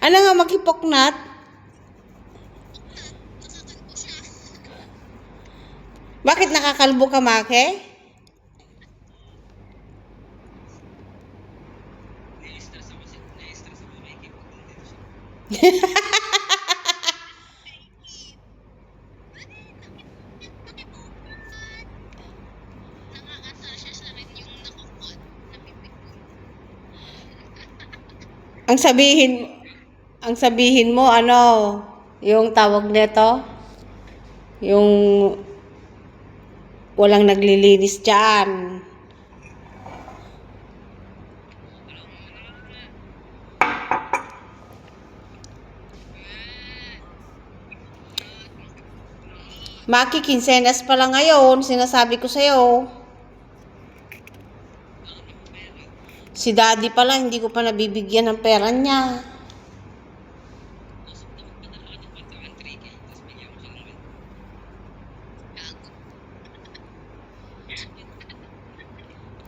Ano nga makipoknat? Bakit nakakalbo ka, Make? Ang sabihin, ang sabihin mo, ano, yung tawag nito, yung walang naglilinis dyan. Maki, kinsenas pa lang ngayon, sinasabi ko sa'yo. Si daddy pala, hindi ko pa nabibigyan ng pera niya.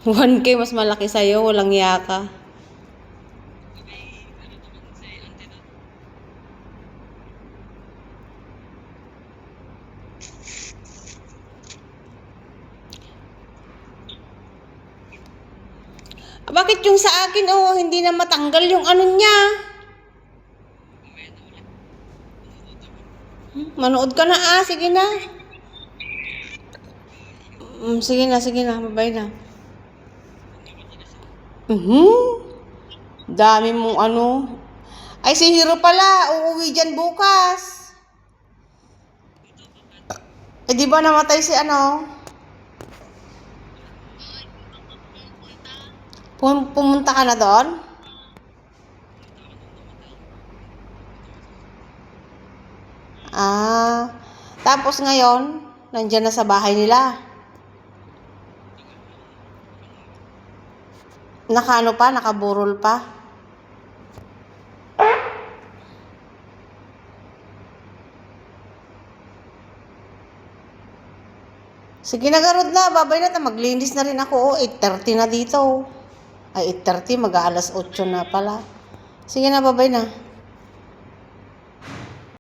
One k mas malaki sa'yo, walang yaka. Bakit yung sa akin, oh, hindi na matanggal yung ano niya? Manood ka na, sige na. Sige na, babay na. Dami mong ano. Ay, si Hiro pala, uuwi dyan bukas. Eh, di ba namatay si ano? Pumunta ka na doon? Ah, tapos ngayon, nandyan na sa bahay nila. Nakaano pa, nakaburol pa. Sige na, Garod na, babay na, maglinis na rin ako. Oh, 8:30 na dito. Ay, 8:30, mag-aalas 8 na pala. Sige na, babay na.